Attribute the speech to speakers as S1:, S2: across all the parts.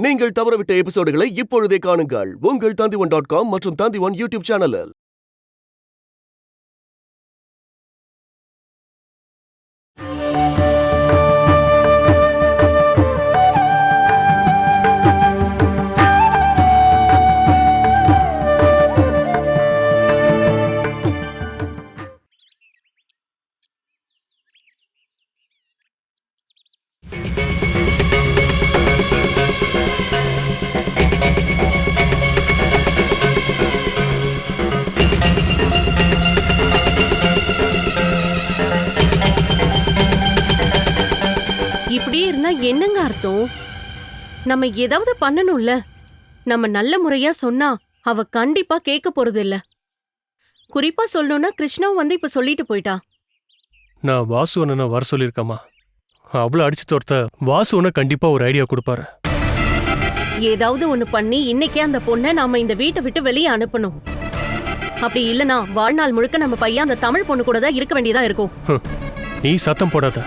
S1: நீங்கள் தவறவிட்ட எபிசோடுகளை இப்பொழுதே காணுங்கள் உங்கள் Tandivan.com மற்றும் Tandivan யூடியூப் சேனலில்.
S2: இப்படியே இருந்தா என்னங்க அர்த்தம்? நம்ம ஏதாவது பண்ணணும்ல. நம்ம நல்ல முறையா சொன்னா அவ கண்டிப்பா கேட்க போறது இல்ல. குறிப்பா சொல்லணும்னா கிருஷ்ணாவும் வந்து இப்ப சொல்லிட்டு போயிட்டா.
S3: நான் வாசு அண்ணனை வர சொல்லியிருக்கேம்மா. அவ்வளோ அடிச்சு தோர்த்த வாசு அண்ணா கண்டிப்பா ஒரு ஐடியா கொடுப்பாரு.
S2: ஏதாவது ஒண்ணு பண்ணி இன்னைக்கே அந்த பொண்ணை நாம இந்த வீட்டை விட்டு வெளியே அனுப்பணும். அப்படி இல்லனா வாழ்நாள் முழுக்க நம்ம பையன் அந்த தமிழ் பொண்ணு கூட தான் இருக்க வேண்டியதா இருக்கும்.
S3: நீ சத்தம் போடாத.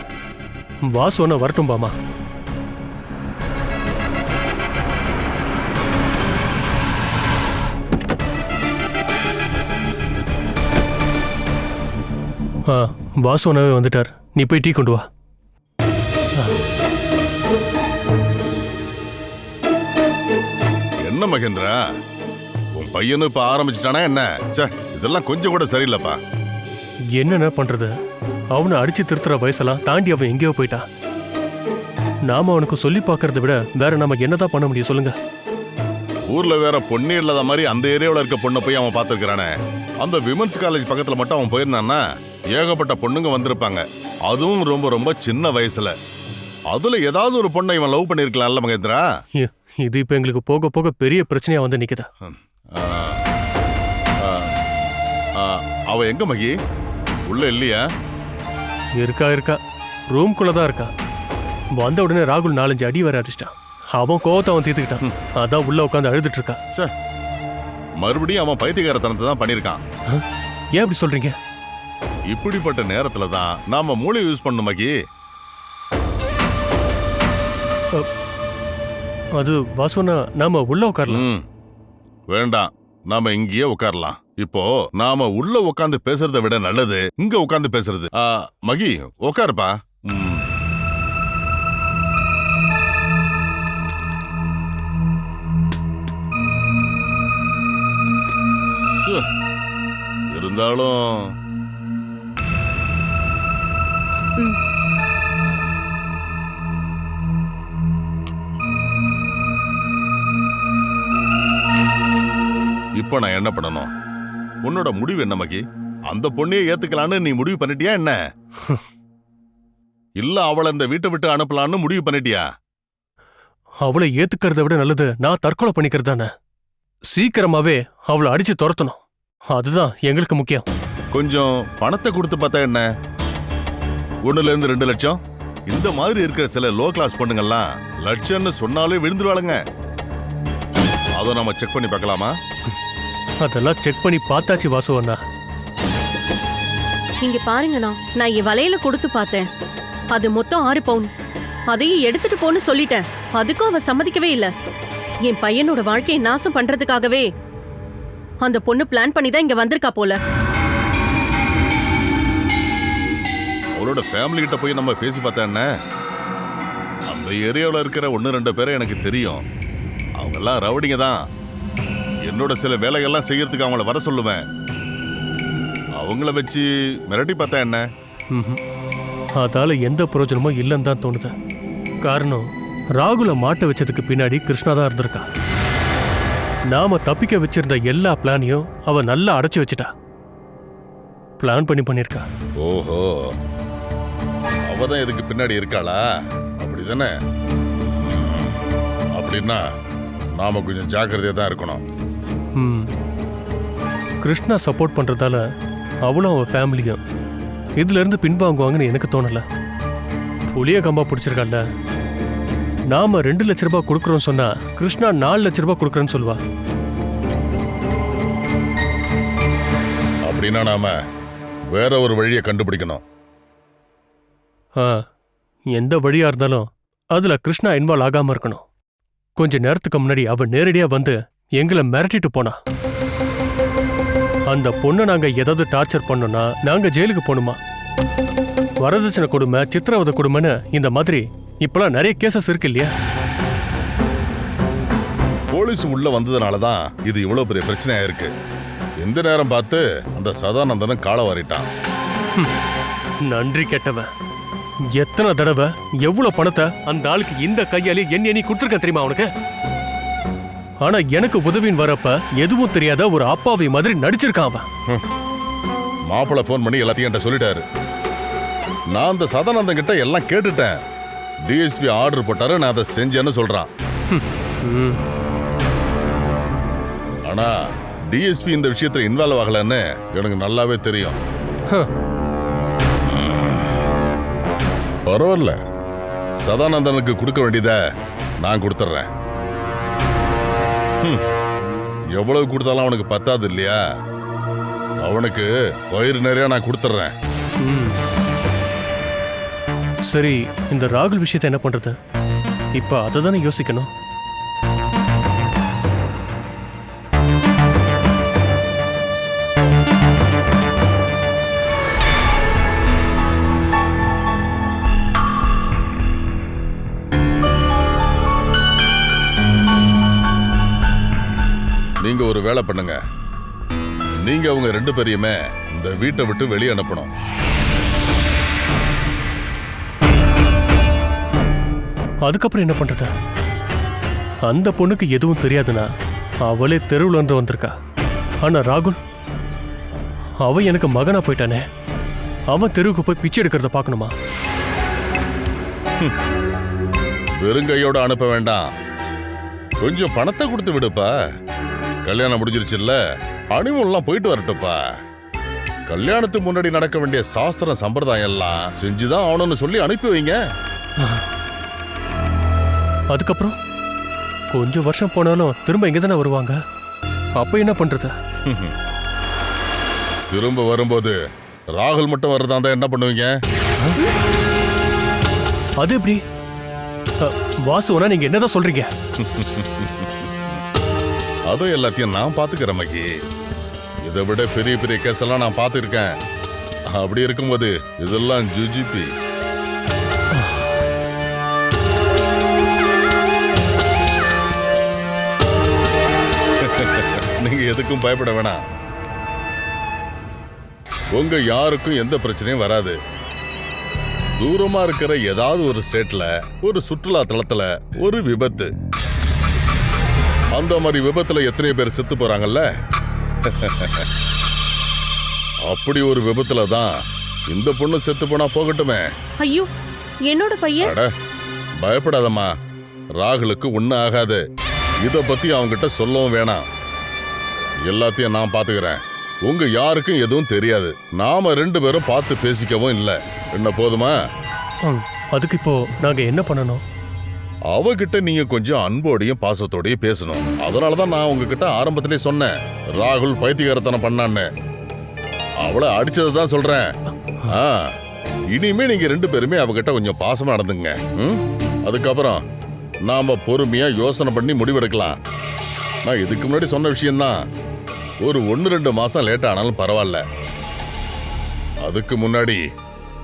S3: வாசு அண்ணா வரட்டும் பாமா. வாசு அண்ணாவே வந்துட்டார். நீ போய் டீ கொண்டு வா.
S4: என்ன மகேந்திரா, உன் பையனும் இப்ப ஆரம்பிச்சிட்டானா என்ன? இதெல்லாம் கொஞ்சம் கூட சரியில்லப்பா.
S3: என்னென்ன பண்றது? அவனை அடிச்சு திருத்துற வயசெல்லாம் தாண்டி அவன் எங்கேயோ போயிட்டான். நாம அவனுக்கு சொல்லி பார்க்கறத விட வேற நமக்கு என்னதான் பண்ண முடியும் சொல்லுங்க?
S4: ஊர்ல வேற பொண்ணே இல்லாத மாதிரி அந்த ஏரியாவில் இருக்க பொண்ணை போய் அவன் பார்த்துருக்கானே. அந்த விமன்ஸ் காலேஜ் பக்கத்துல மட்டும் அவன் போயிருந்தான்னா ஏகப்பட்ட பொண்ணுங்க வந்திருப்பாங்க. அதுவும் ரொம்ப ரொம்ப சின்ன வயசுல. அதுல ஏதாவது ஒரு பொண்ணை இவன் லவ் பண்ணிருக்கலாம்ல மகேந்திரா?
S3: இது இப்ப எங்களுக்கு போக போக பெரிய பிரச்சனையா வந்து நிக்குதா.
S4: அவ எங்க மகி? உள்ள இல்லையா?
S3: இருக்கா ரூம்குள்ளதான் இருக்கா. வந்த உடனே ராகுல் 4-5 அடி வர அடிச்சிட்டான். அவன் கோவத்தை அவன் தீர்த்துக்கிட்டான். அதான் உள்ள உட்காந்து அழுதுட்டு இருக்கா.
S4: மறுபடியும் அவன் பைத்தியக்காரத்தனத்தை தான் பண்ணிருக்கான்.
S3: ஏன் அப்படி சொல்றீங்க?
S4: இப்படிப்பட்ட நேரத்துல தான் நாம மூளை யூஸ் பண்ணணும் மகி.
S3: அது வாசுனா நாம உள்ள உட்காரலாம்.
S4: வேண்டாம், நாம இங்கேயே உட்காரலாம். இப்போ நாம உள்ள உட்காந்து பேசுறதை விட நல்லது இங்க உட்காந்து பேசுறது. மகி உட்காருப்பா. இருந்தாலும் இப்ப நான் என்ன பண்ணணும்? உன்னோட முடிவு என்ன மகி? அந்த பொண்ணையே ஏத்துக்கலான்னு நீ முடிவு பண்ணிட்டியா என்ன? இல்ல அவளை இந்த வீட்டை விட்டு அனுப்பலான்னு முடிவு பண்ணிட்டியா?
S3: அவளை ஏத்துக்கிறத விட நல்லது நான் தற்கொலை பண்ணிக்கிறது தானே. சீக்கிரமாவே அவளை அடிச்சு துரத்தணும். அதுதான் எங்களுக்கு முக்கியம்.
S4: கொஞ்சம் பணத்தை கொடுத்து பார்த்தா என்ன? 1-2 லட்சம். இந்த மாதிரி இருக்கிற சில லோ கிளாஸ் பொண்ணுங்கள்லாம் லட்சம்னு சொன்னாலே விழுந்துருவாளுங்க. அதை நம்ம செக் பண்ணி பார்க்கலாமா?
S3: அதெல்லாம் செக் பண்ணி பார்த்தாச்சு வாசு அண்ணா.
S2: இங்க பாருங்கண்ணா, நான் என் வலையில கொடுத்து பார்த்தேன். அது மொத்தம் 6 பவுன். அதையும் எடுத்துட்டு போன்னு சொல்லிட்டேன். அதுக்கும் அவ சம்மதிக்கவே இல்ல. என் பையனோட வாழ்க்கையை நாசம் பண்றதுக்காகவே அந்த பொண்ணு பிளான் பண்ணி தான் இங்க வந்திருக்கா போல.
S4: அவளோட ஃபேமிலி கிட்ட போய் நம்ம பேசி பார்த்தா என்ன? அந்த ஏரியாவில் இருக்கிற 1-2 பேரை எனக்கு தெரியும். அவங்க எல்லாம் ரவுடிங்க தான். என்னோட சில வேலைகள்லாம் செய்யறதுக்கு அவங்கள வர சொல்லுவேன். அவங்கள வச்சு மிரட்டி பார்த்தா என்ன?
S3: அதால எந்த பிரயோஜனமும் இல்லைன்னு தான் தோணுது. காரணம் ராகுல மாட்ட வச்சதுக்கு பின்னாடி கிருஷ்ணா தான் இருந்திருக்கா. நாம தப்பிக்க வச்சிருந்த எல்லா பிளானையும் அவ நல்லா அடைச்சு வச்சுட்டா. பிளான் பண்ணிருக்கா.
S4: ஓஹோ, அவதான் இதுக்கு பின்னாடி இருக்காளா? அப்படிதானே? அப்படின்னா நாம கொஞ்சம் ஜாக்கிரதையா தான் இருக்கணும்.
S3: கிருஷ்ணா சப்போர்ட் பண்றதால அவளும் அவன் ஃபேமிலியும் இதுல இருந்து பின்வாங்குவாங்கன்னு எனக்கு தோணல. புளிய கம்பா பிடிச்சிருக்கால. நாம 2 லட்ச ரூபாய் கொடுக்கறோம் சொன்னா கிருஷ்ணா 4 லட்ச ரூபாய் கொடுக்கறேன்னு சொல்வா.
S4: அப்படின்னா நாம வேற ஒரு வழியை கண்டுபிடிக்கணும்.
S3: எந்த வழியா இருந்தாலும் அதுல கிருஷ்ணா இன்வால்வ் ஆகாம இருக்கணும். கொஞ்ச நேரத்துக்கு முன்னாடி அவ நேரடியா வந்து எங்களை மிரட்டிட்டு போனா. அந்த பொண்ணை நாங்க ஏதாவது டார்ச்சர் பண்ணோம்னா நாங்க ஜெயிலுக்கு போகணுமா? வரதட்சணை கொடுமை, சித்திரவதை கொடுமைன்னு இந்த மாதிரி இப்பெல்லாம் நிறைய கேசஸ் இருக்கு இல்லையா?
S4: போலீஸ் உள்ள வந்ததுனால தான் இது இவ்வளவு பெரிய பிரச்சனையா இருக்கு. எந்த நேரம் பார்த்து அந்த சதானந்தனும் காலை வாரிட்டான்.
S3: நன்றி கெட்டவன். எத்தனை தடவை எவ்வளவு பணத்தை அந்த ஆளுக்கு இந்த கையாலே எண்ணி கொடுத்துருக்க தெரியுமா அவனுக்கு? ஆனா எனக்கு உதவின்னு வரப்ப எதுவும் தெரியாத ஒரு அப்பாவி மாதிரி நடிச்சிருக்கான் அவன்.
S4: மாப்பிள்ள ஃபோன் பண்ணி எல்லாத்தையும் என்கிட்ட சொல்லிட்டாரு. நான் அந்த சதானந்தன் கிட்ட எல்லாம் கேட்டுட்டேன். டிஎஸ்பி ஆர்டர் போட்டாரு, நான் அதை செஞ்சேன்னு சொல்றான். ஆனா டிஎஸ்பி இந்த விஷயத்துல இன்வால்வ் ஆகலன்னு எனக்கு நல்லாவே தெரியும். பரவாயில்ல, சதானந்தனுக்கு கொடுக்க வேண்டியத நான் கொடுத்துட்றேன். எவ்வளவு கொடுத்தாலும் அவனுக்கு பத்தாது இல்லையா? அவனுக்கு வயிறு நிறைய நான் கொடுத்துட்றேன்.
S3: சரி, இந்த ராகுல் விஷயத்தை என்ன பண்றது? இப்ப அதை தானே யோசிக்கணும்.
S4: நீங்க ஒரு வேலை பண்ணுங்க. நீங்க அவங்க 2 பேரையுமே இந்த வீட்டை விட்டு வெளியே அனுப்பணும்.
S3: அதுக்கப்புறம் என்ன பண்றது? அந்த பொண்ணுக்கு எதுவும் தெரியாதுன்னா அவளே தெருவுல இருந்து வந்திருக்கா. ஆனா ராகுல், அவ எனக்கு மகனா போயிட்டானே, அவன் தெருவுக்கு போய் பிச்சை எடுக்கிறத பார்க்கணுமா?
S4: வெறுங்கையோட அனுப்ப வேண்டாம். கொஞ்சம் பணத்தை கொடுத்து விடுப்பா. கல்யாணம் முடிஞ்சிருச்சுல்ல, ஹனிமூன்லாம் போயிட்டு வரட்டுப்பா. கல்யாணத்துக்கு முன்னாடி நடக்க வேண்டிய சாஸ்திரம் சம்பிரதாயம் எல்லாம் செஞ்சுதான் ஆகணும்னு சொல்லி அனுப்பி வைங்க.
S3: அதுக்கப்புறம் கொஞ்சம் வருஷம் போனாலும் திரும்ப இங்க தானே வருவாங்க. அப்ப என்ன பண்றது?
S4: திரும்ப வரும்போது ராகுல் மட்டும் வரதா இருந்தா என்ன பண்ணுவீங்க?
S3: அது எப்படி? வாசுவனா நீங்க என்னதான் சொல்றீங்க?
S4: அதுவும் எல்லாத்தையும் நான் பாத்துக்கிறேன் மகி. இதை விட பெரிய பெரிய கேஸ் எல்லாம் நான் பார்த்துருக்கேன். அப்படி இருக்கும்போது இதெல்லாம் ஜுஜிபி. நீங்க எதுக்கும் பயப்பட வேணாம். உங்க யாருக்கும் எந்த பிரச்சனையும் வராது. தூரமா இருக்கிற ஏதாவது ஒரு ஸ்டேட்ல ஒரு சுற்றுலா தலத்துல ஒரு விபத்து. அந்த மாதிரி விபத்துல எத்தனை பேர் செத்து போறாங்கல்ல? அப்படி ஒரு விபத்துல தான் இந்த பொண்ணு செத்து போனா போகட்டுமே.
S2: ஐயோ, என்னோட பையன்.
S4: அட, பயப்படாதம்மா. ராகுலுக்கு ஒன்னும் ஆகாது. இத பத்தி அவங்கிட்ட சொல்லவும் வேணாம். எல்லாத்தையும் நான் பாத்துக்கிறேன். உங்க யாருக்கும் எதுவும் தெரியாது. நாம 2 பேரும் பார்த்து பேசிக்கவும் இல்லை. என்ன போதுமா?
S3: அதுக்கு இப்போ நாங்க என்ன பண்ணணும்?
S4: அவகிட்ட நீங்க கொஞ்சம் அன்போடையும் பாசத்தோடையும் பேசணும். அதனாலதான் நான் உங்ககிட்ட ஆரம்பத்திலே சொன்னேன், ராகுல் பைத்தியகாரத்தனம் பண்ணான்னு. அவளை அடிச்சதை தான் சொல்றேன். இனிமே நீங்க 2 பேருமே அவகிட்ட கொஞ்சம் பாசமா நடந்துங்க. அதுக்கப்புறம் நாம பொறுமையா யோசனை பண்ணி முடிவெடுக்கலாம். நான் இதுக்கு முன்னாடி சொன்ன விஷயம்தான். ஒரு 1-2 மாசம் லேட் ஆனாலும் பரவாயில்ல. அதுக்கு முன்னாடி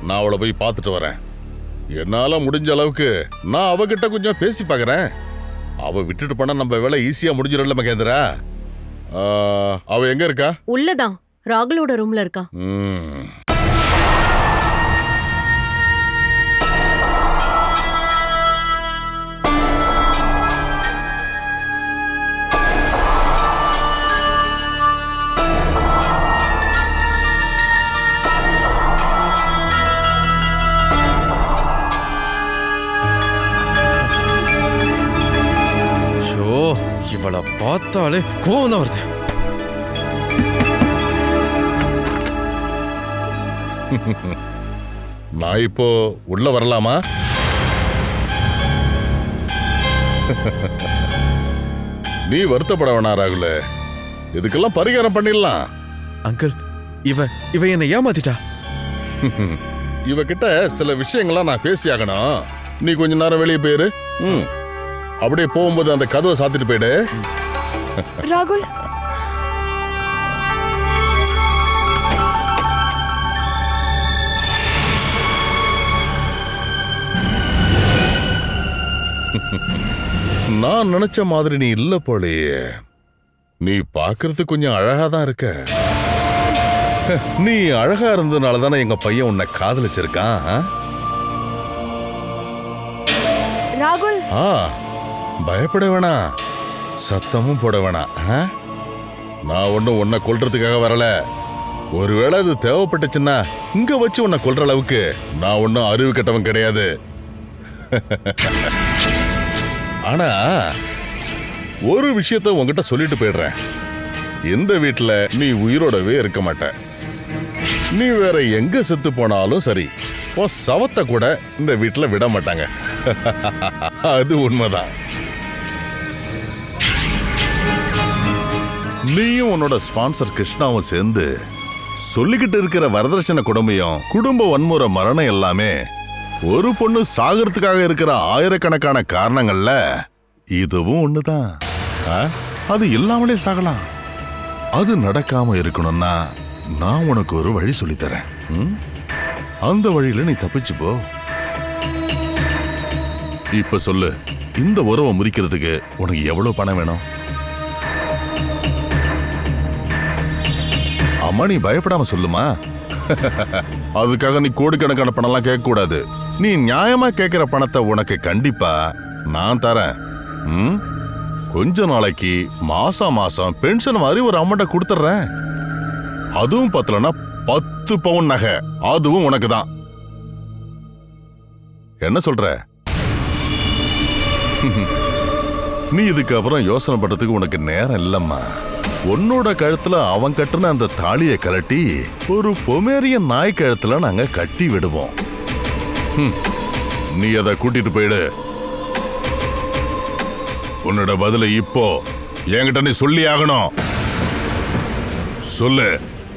S4: நான் அவளை போய் பார்த்துட்டு வரேன். என்னால முடிஞ்ச அளவுக்கு நான் அவகிட்ட கொஞ்சம் பேசி பார்க்கறேன். அவ விட்டுட்டு போனா நம்ம வேலை ஈஸியா முடிஞ்சிடல மகேந்திரா. அவ எங்க இருக்கா?
S2: உள்ளதான், ராகுலோட ரூம்ல இருக்கா.
S5: இவளை பார்த்தாலே கோவம் தான் வருது.
S4: நான் இப்போ உள்ள வரலாமா? நீ வருத்தப்பட வேணாம் ராகுல. இதுக்கெல்லாம் பரிகாரம் பண்ணிடலாம்.
S5: அங்கிள், இவ என்னை ஏமாத்திட்டா.
S4: இவகிட்ட சில விஷயங்கள்லாம் நான் பேசி ஆகணும். நீ கொஞ்ச நேரம் வெளியே போயிரு. அப்படியே போகும்போது அந்த கதவை சாத்திட்டு போயிடு.
S6: ராகுல்,
S4: நான் நினைச்ச மாதிரி நீ இல்ல போலயே. நீ பாக்குறதுக்கு கொஞ்சம் அழகா தான் இருக்க. நீ அழகா இருந்ததுனால தானே எங்க பையன் உன்னை காதலிச்சிருக்கான்.
S6: ராகுல்,
S4: பயப்பட வேணாம், சத்தமும் போட வேணாம். நான் ஒன்னும் உன்னை கொல்றதுக்காக வரல. ஒருவேளை அது தேவைப்பட்டுச்சுன்னா இங்க வச்சு உன்னை கொல்ற அளவுக்கு நான் ஒன்னும் அறிவு கெட்டவன் கிடையாது. ஆனா ஒரு விஷயத்த உன்கிட்ட சொல்லிட்டு போயிடுறேன். இந்த வீட்டுல நீ உயிரோடவே இருக்க மாட்ட. நீ வேற எங்க செத்து போனாலும் சரி, உன் சவத்தை கூட இந்த வீட்டுல விட மாட்டாங்க. அது உண்மைதான். நீயும் உன்னோட ஸ்பான்சர் கிருஷ்ணாவும் சேர்ந்து சொல்லிக்கிட்டு இருக்கிற வரதட்சணை கொடுமையும் குடும்ப வன்முறை மரணம் எல்லாமே ஒரு பொண்ணு சாகிறதுக்காக இருக்கிற ஆயிரக்கணக்கான காரணங்கள்ல இதுவும் ஒண்ணுதான். அது இல்லாமலே சாகலாம். அது நடக்காம இருக்கணும்னா நான் உனக்கு ஒரு வழி சொல்லித்தரேன். அந்த வழியில நீ தப்பிச்சு போ. இப்ப சொல்லு, இந்த உறவை முறிக்கிறதுக்கு உனக்கு எவ்வளவு பணம் வேணும்? அம்மா, நீ பயப்படாம சொல்லுமா. அதுக்காக நீ கோடிக்கணக்கான பணம்லாம் கேட்க கூடாது. நீ நியாயமா கேட்கிற பணத்தை உனக்கு கண்டிப்பா நான் தரேன். கொஞ்ச நாளைக்கு மாசம் மாசம் பென்ஷன் மாதிரி ஒரு அமௌண்ட்டை கொடுத்துறேன். அதுவும் பத்தலன்னா 10 பவுன் நகை, அதுவும் உனக்கு தான். என்ன சொல்ற? நீ இதுக்கு அப்புறம் யோசனை பண்றதுக்கு உனக்கு நேரம் இல்லம்மா. உன்னோட கழுத்துல அவன் கட்டுன அந்த தாலியை கலட்டி ஒரு பொமேரியன் நாய் கழுத்துல நாங்க கட்டி விடுவோம். நீ அதை கூட்டிட்டு போயிடு. உன்னோட பதில இப்போ என்கிட்ட நீ சொல்லி ஆகணும். சொல்லு,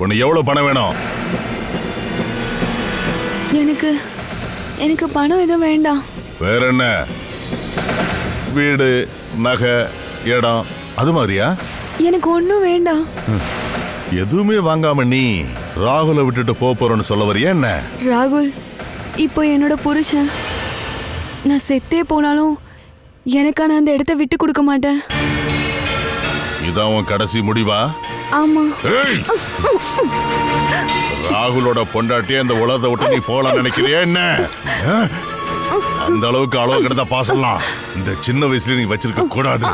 S4: உனக்கு எவ்வளவு பணம் வேணும்?
S6: எனக்கு பணம் எதுவும் வேண்டாம்.
S4: வேற என்ன? வீடு, நகை, இடம் அது மாதிரியா?
S6: எனக்கு ஒன்றும் வேண்டாம்.
S4: எதுவுமே வாங்காம நீ ராகுலை விட்டுட்டு போறன்னு சொல்ல வரியா என்ன?
S6: ராகுல், இப்போ என்னோட புருஷன், நான் செத்தே போனாலும் எனக்கான அந்த இடத்த விட்டு கொடுக்க மாட்டேன்.
S4: இதான் உன் கடைசி முடிவா?
S6: ஆமா.
S4: ராகுலோட பொண்டாட்டியே இந்த உலகத்தை விட்டு நீ போல நினைக்கிறியா என்ன? அந்த அளவுக்கு அளவு கிடந்த பாசலாம் இந்த சின்ன வயசுல நீ வச்சிருக்க கூடாது.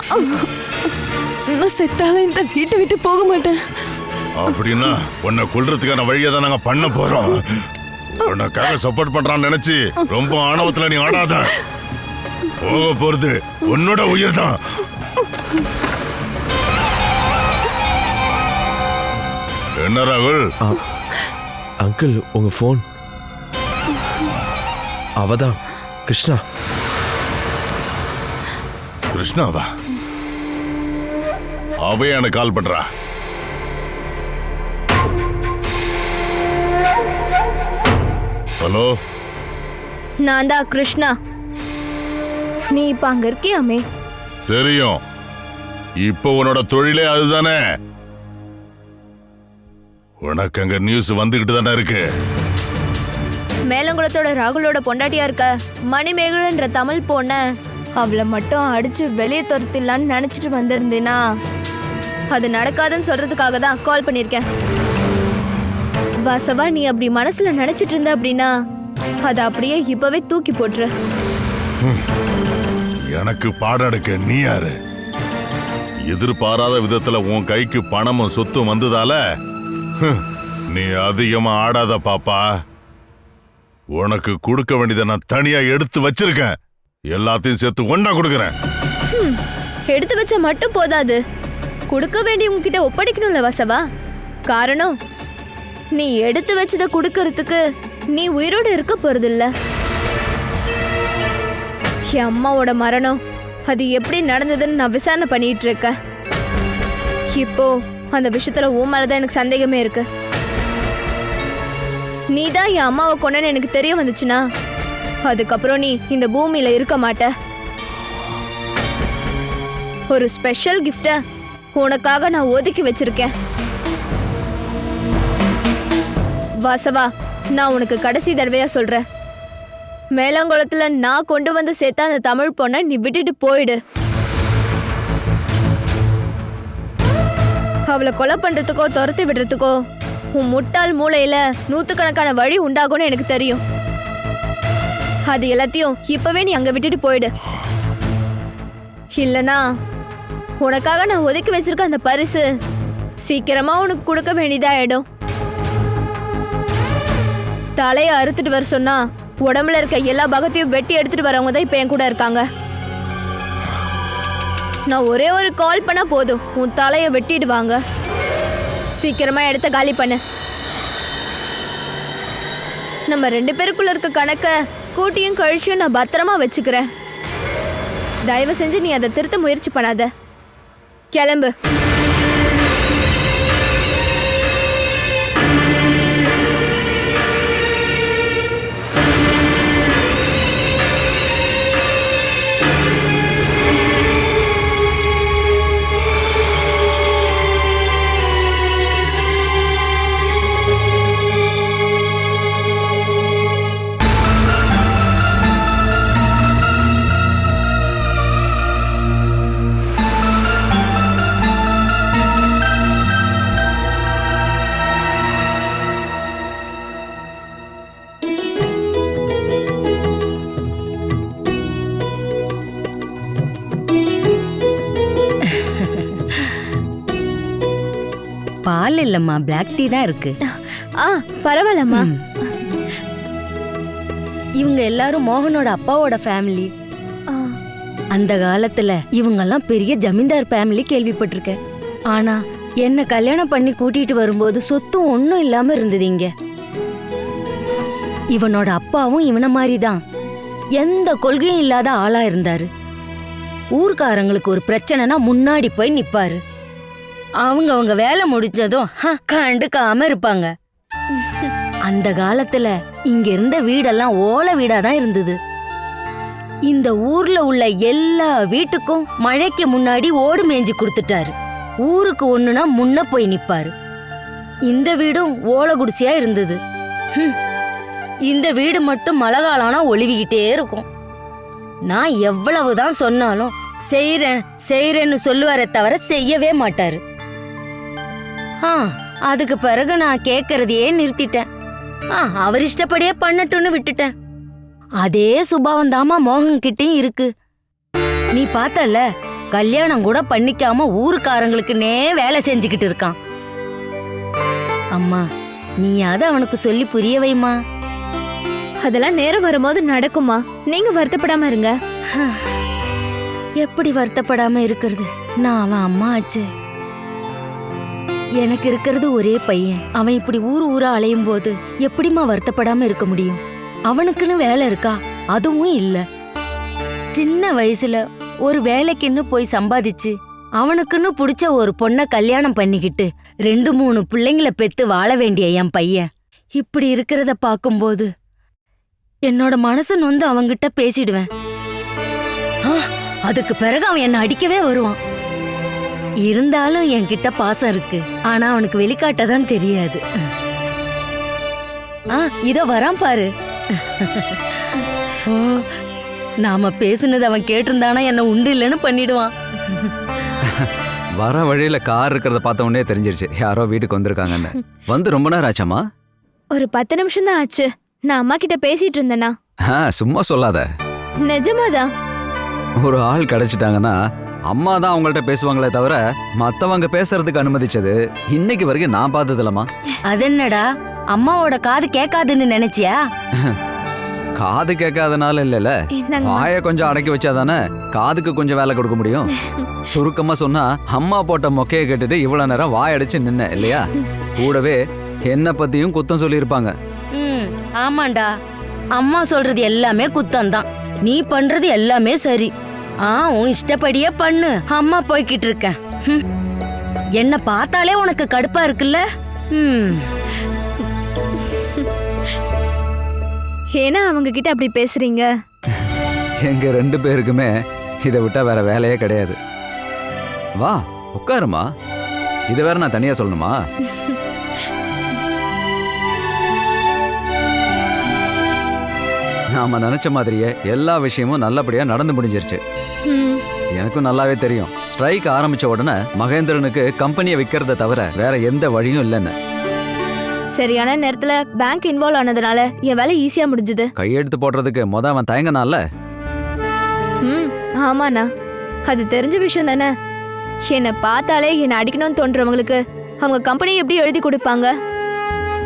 S6: நான் செத்தாலும் இந்த வீட்டை விட்டு போக மாட்டேன்.
S4: அப்படின்னா உன்னை கொல்றதுக்கான வழியை தான் நாங்க பண்ண போறோம். உனக்காக சப்போர்ட் பண்றான்னு நினைச்சு ரொம்ப ஆணவத்துல நீ ஆடாத. போக போறது உன்னோட உயிர் தான். என்ன ராகுல்?
S5: அங்கிள், உங்க போன். அவதான் கிருஷ்ணா.
S4: கிருஷ்ணாவா? அவ எனக்கு கால் பண்றா. ஹலோ,
S7: நான் தான் கிருஷ்ணா. நீ இப்ப அங்க இருக்கியாமே?
S4: தெரியும். இப்போ உன்னோட தொழிலே அதுதானே. உனக்கு அங்க நியூஸ் வந்துகிட்டு தானே இருக்கு.
S7: மேலங்குளத்தோட ராகுலோட பொண்டாட்டியா இருக்க மணிமேகலன்ற தமிழ் பொண்ண அவளை மட்டும் அடிச்சு வெளியே துரத்திடலான்னு நினைச்சிட்டு வந்திருந்தேனா, அது நடக்காதுன்னு சொல்றதுக்காக தான் கால் பண்ணிருக்கேன். வாசவா, நீ அப்படி மனசுல நினைச்சிட்டு இருந்த அப்படின்னா அதை அப்படியே இப்பவே தூக்கி போட்டுரு.
S4: எனக்கு பாடம் எடுக்க நீ யாரு? எதிர்பாராத விதத்துல உன் கைக்கு பணமும் சொத்தும் வந்ததால நீ அதிகமா ஆடாத பாப்பா. உனக்கு கொடுக்க வேண்டியதை நான் தனியா எடுத்து வச்சிருக்கேன். எல்லாத்தையும் சேர்த்து ஒண்ணா கொடுக்கறேன்.
S7: எடுத்து வச்ச மட்டும் போதாது, கொடுக்க வேண்டிய உங்ககிட்ட ஒப்படைக்கணும்ல வாசவா. காரணம், நீ எடுத்து வச்சதை கொடுக்கறதுக்கு நீ உயிரோடு இருக்க போறதில்ல. என் அம்மாவோட மரணம் அது எப்படி நடந்ததுன்னு நான் விசாரணை பண்ணிட்டு இருக்கேன். இப்போ அந்த விஷயத்துல உன் மேலதான் எனக்கு சந்தேகமே இருக்கு. நீ தான் என் அம்மாவை கொண்டன்னு எனக்கு தெரிய வந்துச்சுன்னா அதுக்கப்புறம் நீ இந்த பூமியில இருக்க மாட்ட. ஒரு ஸ்பெஷல் கிஃப்ட உனக்காக நான் ஒதுக்கி வச்சிருக்கேன். வாசவா, நான் உனக்கு கடைசி தடவையா சொல்றேன். மேலங்குளத்துல நான் கொண்டு வந்து சேர்த்த அந்த தமிழ் பொண்ணை நீ விட்டுட்டு போயிடு. அவளை கொலை பண்றதுக்கோ துரத்தி விடுறதுக்கோ உன் முட்டாள் மூளையில நூத்துக்கணக்கான வழி உண்டாகும்னு எனக்கு தெரியும். அது எல்லாத்தையும் இப்பவே நீ அங்க விட்டுட்டு போயிடு. இல்லனா உனக்காக நான் ஒதுக்கி வச்சிருக்க அந்த பரிசு சீக்கிரமா உனக்கு கொடுக்க வேண்டியதாயிடும். தலையை அறுத்துட்டு வர சொன்னா உடம்புல இருக்க எல்லா பாகத்தையும் வெட்டி எடுத்துட்டு வரவங்க தான் இப்ப என் கூட இருக்காங்க. நான் ஒரே ஒரு கால் பண்ணா போதும், உன் தலையை வெட்டிடுவாங்க. சீக்கிரமா இடத்த காலி பண்ணு. நம்ம 2 பேருக்குள்ள இருக்க கணக்க கூட்டியும் கழிச்சியும் நான் பத்திரமா வச்சுக்கிறேன். தயவு செஞ்சு நீ அதை திருத்த முயற்சி பண்ணாத. கிளம்பு.
S8: பால் இல்லம்மா, பிளாக் டீ தான் இருக்கு.
S7: பரவாயில்லம்மா.
S8: இவங்க எல்லாரும் மோகனோட அப்பாவோட ஃபேமிலி. அந்த காலத்துல இவங்கெல்லாம் பெரிய ஜமீன்தார் ஃபேமிலி கேள்விப்பட்டிருக்கேன். ஆனா என்ன கல்யாணம் பண்ணி கூட்டிட்டு வரும்போது சொத்து ஒன்றும் இல்லாம இருந்தது இங்க. இவனோட அப்பாவும் இவன மாதிரி தான் எந்த கொள்கையும் இல்லாத ஆளா இருந்தாரு. ஊர்க்காரங்களுக்கு ஒரு பிரச்சனைனா முன்னாடி போய் நிப்பாரு. அவங்க வேலை முடிஞ்சதும் கண்டுக்காம இருப்பாங்க. அந்த காலத்துல இங்க இருந்த வீடெல்லாம் ஓலை வீடாதான் இருந்தது. இந்த ஊர்ல உள்ள எல்லா வீட்டுக்கும் மழைக்கு முன்னாடி ஓடு மேய்ஞ்சு கொடுத்துட்டாரு. ஊருக்கு ஒண்ணுனா முன்ன போய் நிப்பாரு. இந்த வீடும் ஓலை குடிசையா இருந்தது. இந்த வீடு மட்டும் மழை காலம்னா ஒளிவிக்கிட்டே இருக்கும். நான் எவ்வளவுதான் சொன்னாலும் செய்யறேன்னு சொல்லுவாரே தவிர செய்யவே மாட்டாரு. அதுக்கு பிறகு நான் கேட்கறதையே நிறுத்திட்டேன். அவர் இஷ்டப்படியே பண்ணட்டும்னு விட்டுட்டேன். அதே சுபாவம் தாமா மோகன் கிட்டயும் இருக்கு. நீ பார்த்தல, கல்யாணம் கூட பண்ணிக்காம ஊருக்காரங்களுக்குன்னே வேலை செஞ்சுக்கிட்டு இருக்கான். அம்மா, நீயாவது அவனுக்கு சொல்லி புரிய வைமா.
S7: அதெல்லாம் நேரம் வரும்போது நடக்குமா, நீங்க வருத்தப்படாம இருங்க.
S8: எப்படி வருத்தப்படாம இருக்கிறது? நான் அவன் அம்மா ஆச்சு. எனக்கு இருக்கிறது ஒரே பையன். அவன் இப்படி ஊரா அலையும் போது எப்படிமா வருத்தப்படாம இருக்க முடியும்? அவனுக்குன்னு வேலை இருக்கா? அதுவும் இல்ல. சின்ன வயசுல ஒரு வேலைக்குன்னு போய் சம்பாதிச்சு அவனுக்குன்னு பிடிச்ச ஒரு பொண்ணை கல்யாணம் பண்ணிக்கிட்டு 2-3 பிள்ளைங்களை பெத்து வாழ வேண்டிய என் பையன் இப்படி இருக்கிறத பார்க்கும்போது என்னோட மனசு நொந்து அவங்கிட்ட பேசிடுவேன். அதுக்கு பிறகு அவன் என்னை அடிக்கவே வருவான். இருந்தாலும் என்கிட்ட பாசம் இருக்கு. ஆனா அவனுக்கு வெளிக்காட்டதான் தெரியாது. இதோ வரான் பாரு. ஓ, நாம பேசுனது அவன் கேட்டிருந்தானா என்ன உண்டு இல்லைன்னு பண்ணிடுவான்.
S9: வர வழியில கார் இருக்கிறத பார்த்த உடனே தெரிஞ்சிருச்சு யாரோ வீட்டுக்கு வந்திருக்காங்கன்னு. வந்து ரொம்ப நேரம் ஆச்சாமா?
S7: ஒரு 10 நிமிஷம் தான் ஆச்சு. நான் அம்மா கிட்ட பேசிட்டு இருந்தேனா.
S9: சும்மா சொல்லாத.
S7: நிஜமாதான்.
S9: ஒரு ஆள் கிடைச்சிட்டாங்கன்னா அம்மா தான் அவங்கள்ட்ட பேசுவாங்களே தவிர மத்தவங்க பேசுறதுக்கு அனுமதிச்சது இன்னைக்கு வரைக்கும் நான் பார்த்ததில்லம்மா.
S8: அது என்னடா, அம்மாவோட காது கேட்காதுன்னு நினைச்சியா?
S9: காது கேட்காதனால இல்லல, வாயை கொஞ்சம் அடக்கி வச்சாதானே காதுக்கு கொஞ்சம் வேலை கொடுக்க முடியும். சுருக்கமா சொன்னா, அம்மா போட்ட மொக்கையை கேட்டுட்டு இவ்வளவு நேரம் வாயடிச்சு நின்ன இல்லையா? கூடவே என்ன பத்தியும் குத்தம் சொல்லியிருப்பாங்க.
S8: ஆமாண்டா, அம்மா சொல்றது எல்லாமே குத்தம்தான். நீ பண்றது எல்லாமே சரி. உன் இஷ்டப்படியே பண்ணு. அம்மா போய்கிட்டு இருக்கேன். என்ன பார்த்தாலே உனக்கு கடுப்பா இருக்குல்ல?
S7: ஏன்னா அவங்க கிட்ட அப்படி பேசுறீங்க?
S9: எங்க 2 பேருக்குமே இதை விட்டா வேற வேலையே கிடையாது. வா உட்காருமா. இது வேற நான் தனியா சொல்லணுமா? நாம நினைச்ச மாதிரியே எல்லா விஷயமும் நல்லபடியா நடந்து முடிஞ்சிருச்சு.
S7: ம்,
S9: எனக்கும் நல்லாவே தெரியும், ஸ்ட்ரைக் ஆரம்பிச்ச உடனே மகேந்திரனுக்கு கம்பெனியை விற்கிறத தவிர வேற எந்த வழியும் இல்லைன்னு.
S7: சரியான நேரத்துல பேங்க் இன்வால்வ் ஆனதுனால என் வேலை ஈஸியா முடிஞ்சது.
S9: கையெழுத்து போடுறதுக்கு அவன் தயங்கினால.
S7: ம், ஆமாண்ணா, அது தெரிஞ்ச விஷயம் தானே. என்னை பார்த்தாலே என்னை அடிக்கணும்னு தோன்றவங்களுக்கு அவங்க கம்பெனி எப்படி எழுதி கொடுப்பாங்க?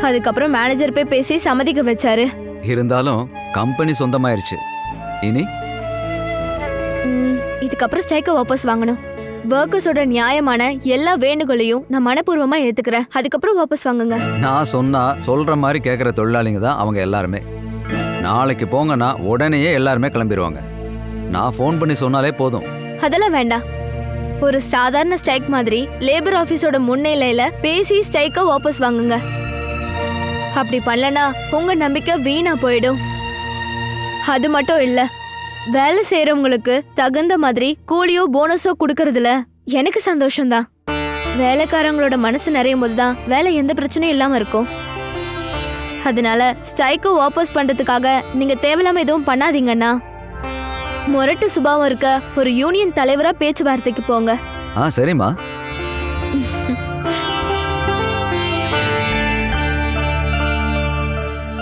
S7: அதுக்கப்புறம் மேனேஜர் போய் பேசி சம்மதிக்க வச்சாரு.
S9: இருந்தாலும் கம்பெனி சொந்தமாயிருச்சு. இனி
S7: இதுக்கப்புறம் ஸ்ட்ரைக்கை வாபஸ் வாங்கணும். ஒர்க்கர்ஸோட நியாயமான எல்லா வேண்டுகோளையும் நான் மனப்பூர்வமா ஏத்துக்கிறேன். அதுக்கப்புறம் வாபஸ் வாங்குங்க.
S9: நான் சொன்னா சொல்ற மாதிரி கேட்குற தொழிலாளிங்க தான் அவங்க எல்லாருமே. நாளைக்கு போங்கன்னா உடனேயே எல்லாருமே கிளம்பிடுவாங்க. நான் ஃபோன் பண்ணி சொன்னாலே போதும்.
S7: அதெல்லாம் வேண்டாம். ஒரு சாதாரண ஸ்ட்ரைக் மாதிரி லேபர் ஆபீஸோட முன்னிலையில பேசி ஸ்ட்ரைக்கை வாபஸ் வாங்குங்க. அப்படி பண்ணலனா உங்க நம்பிக்கை வீணா போயிடும். அது மட்டும் இல்ல, வேலை செய்யறவங்களுக்கு தகுந்த மாதிரி கூலியோ போனஸோ கொடுக்கறதுல எனக்கு சந்தோஷம்தான். வேலைக்காரங்களோட மனசு நிறையும் போதுதான் வேலை எந்த பிரச்சனையும் இல்லாம இருக்கும். அதனால ஸ்ட்ரைக்கை வாபஸ் பண்றதுக்காக நீங்க தேவையில்லாம எதுவும் பண்ணாதீங்கன்னா. முரட்டு சுபாவம் இருக்க ஒரு யூனியன் தலைவரா பேச்சுவார்த்தைக்கு போங்க.
S9: சரிம்மா.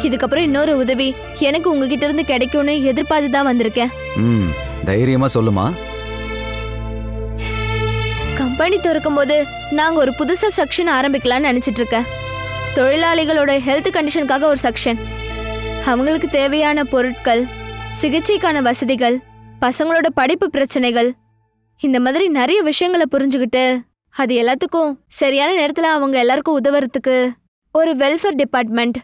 S7: இதுக்கப்புறம் இன்னொரு உதவி எனக்கு உங்ககிட்ட இருந்து கிடைக்கும்னு எதிர்பார்த்து தான் வந்திருக்கேன்.
S9: தைரியமா சொல்லுமா.
S7: கம்பெனி திறக்கும் போது நாங்க ஒரு புதுசா செக்ஷன் ஆரம்பிக்கலாம்னு நினைச்சிட்டு இருக்கேன். தொழிலாளிகளோட ஹெல்த் கண்டிஷனுக்காக ஒரு செக்ஷன், அவங்களுக்கு தேவையான பொருட்கள், சிகிச்சைக்கான வசதிகள், பசங்களோட படிப்பு பிரச்சனைகள், இந்த மாதிரி நிறைய விஷயங்களை புரிஞ்சுக்கிட்டு அது எல்லாத்துக்கும் சரியான நேரத்துல அவங்க எல்லாருக்கும் உதவுறதுக்கு ஒரு வெல்ஃபேர் டிபார்ட்மெண்ட்.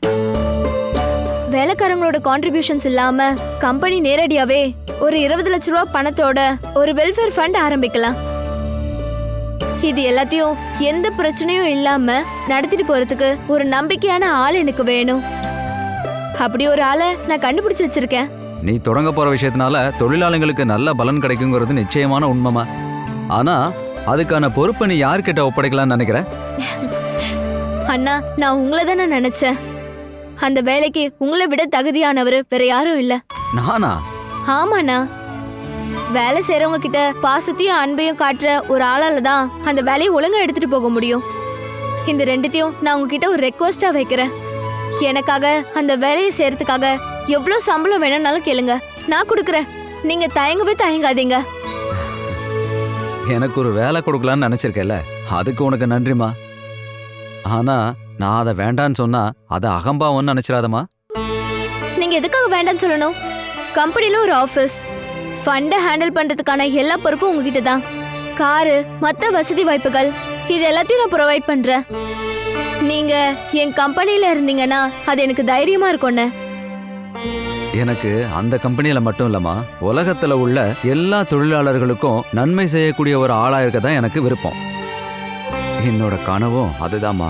S7: வேலைக்காரங்களோட கான்ட்ரிபியூஷன்ஸ் இல்லாம கம்பெனி நேரடியாவே ஒரு 20 லட்ச ரூபா பணத்தோட ஒரு வெல்ஃபேர் ஃபண்ட் ஆரம்பிக்கலாம். இது எல்லாத்தையும் எந்த பிரச்சனையும் இல்லாம நடத்திட்டு போறதுக்கு ஒரு நம்பிக்கையான ஆள் எனக்கு வேணும். அப்படி ஒரு ஆளை நான் கண்டுபிடிச்சு வச்சிருக்கேன்.
S9: நீ தொடங்க போற விஷயத்தினால தொழிலாளிகளுக்கு நல்ல பலன் கிடைக்குங்கிறது நிச்சயமான உண்மைமா. ஆனா அதுக்கான பொறுப்பை நீ யார்கிட்ட ஒப்படைக்கலாம்னு நினைக்கிற?
S7: அண்ணா, நான் உங்களை தானே நினைச்சேன். அந்த வேலைக்கு உங்களை விட தகுதியானவர் வேற யாரும் இல்ல.
S9: நானா?
S7: ஆமாண்ணா, வேலை செய்யறவங்க கிட்ட பாசத்தையும் அன்பையும் காட்டுற ஒரு ஆளால தான் அந்த வேலையை ஒழுங்கா எடுத்துட்டு போக முடியும். இந்த ரெண்டுத்தையும் நான் உங்ககிட்ட ஒரு ரெக்வஸ்டா வைக்கிறேன். எனக்காக அந்த வேலையை செய்யறதுக்காக எவ்வளவு சம்பளம் வேணும்னாலும் கேளுங்க, நான் கொடுக்குறேன். நீங்க தயங்காதீங்க.
S9: எனக்கு ஒரு வேலை கொடுக்கலான்னு நினைச்சிருக்கேல்ல, அதுக்கு உனக்கு நன்றிமா. ஆனா நான் அதை வேண்டான்னு சொன்னா அதை அகம்பாவம்னு நினைச்சிடாதமா.
S7: நீங்க எதுக்காக வேண்டான்னு சொல்லணும்? கம்பெனில ஒரு ஆபீஸ், ஃபண்டை ஹேண்டில் பண்றதுக்கான எல்லா பொறுப்பும் உங்ககிட்ட தான். காரு, மற்ற வசதி வாய்ப்புகள், இது எல்லாத்தையும் நான் ப்ரொவைட் பண்றேன். நீங்க என் கம்பெனில இருந்தீங்கன்னா அது எனக்கு தைரியமா இருக்கும்னு.
S9: எனக்கு அந்த கம்பெனியில மட்டும் இல்லம்மா, உலகத்துல உள்ள எல்லா தொழிலாளர்களுக்கும் நன்மை செய்யக்கூடிய ஒரு ஆளா இருக்கதான் எனக்கு விருப்பம். என்னோட கனவும் அதுதாம்மா.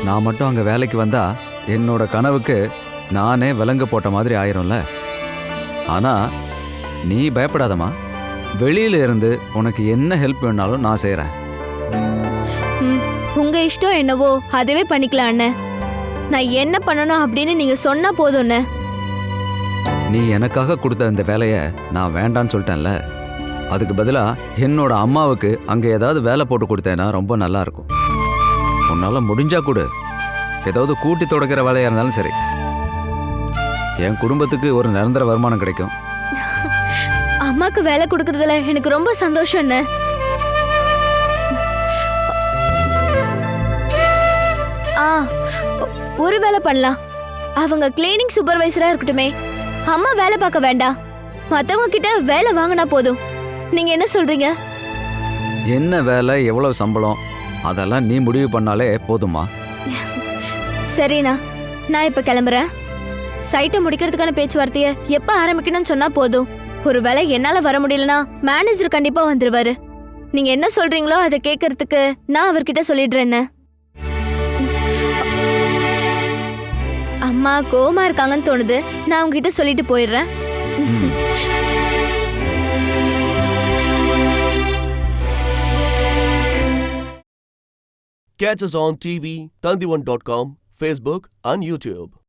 S9: நான் மட்டும் அங்க வேலைக்கு வந்தா என்னோட கனவுக்கு நானே விலங்கு போட்ட மாதிரி ஆயிரும்ல. ஆனா நீ பயப்படாதம்மா, வெளியில இருந்து உனக்கு என்ன ஹெல்ப் வேணாலும் நான் செய்யறேன்.
S7: உங்க இஷ்டம் என்னவோ அதுவே பண்ணிக்கலாம் அண்ணே. நான் என்ன பண்ணணும் அப்படின்னு நீங்க சொன்னா போதும்.
S9: நீ எனக்காக கொடுத்த இந்த வேலைய நான் வேண்டான்னு சொல்லிட்டேன்ல, அதுக்கு பதிலா என்னோட அம்மாவுக்கு அங்க ஏதாவது வேலை போட்டு கொடுத்தேன்னா ரொம்ப நல்லா இருக்கும். உன்னால முடிஞ்சா கூட ஏதாவது கூட்டி தொடக்கிற வேலையா இருந்தாலும் சரி, என் குடும்பத்துக்கு ஒரு நிரந்தர வருமானம் கிடைக்கும்.
S7: அம்மாக்கு வேலை கொடுக்கறதுல எனக்கு ரொம்ப சந்தோஷம். ஒரு வேலை பண்ணலாம். அவங்க கிளீனிங் சூப்பர்வைசரா இருக்கட்டுமே. அம்மா வேலை பார்க்க வேண்டாம், மத்தவங்க கிட்ட வேலை வாங்கினா போதும். நீங்க என்ன சொல்றீங்க?
S9: என்ன வேலை, எவ்வளவு சம்பளம், அதெல்லாம் நீ முடிவு பண்ணாலே போதுமா.
S7: சரிண்ணா, நான் இப்ப கிளம்புறேன். சைட்டை முடிக்கிறதுக்கான பேச்சுவார்த்தையை எப்ப ஆரம்பிக்கணும்னு சொன்னா போதும். ஒருவேளை என்னால வர முடியலனா மேனேஜர் கண்டிப்பா வந்துருவாரு. நீங்க என்ன சொல்றீங்களோ அதை கேட்கறதுக்கு நான் அவர்கிட்ட சொல்லிடுறேன்னு. அம்மா கோவமா இருக்காங்கன்னு தோணுது, நான் உங்ககிட்ட சொல்லிட்டு போயிடுறேன்.
S1: Catch us on TV, Tandivan.com, Facebook and YouTube.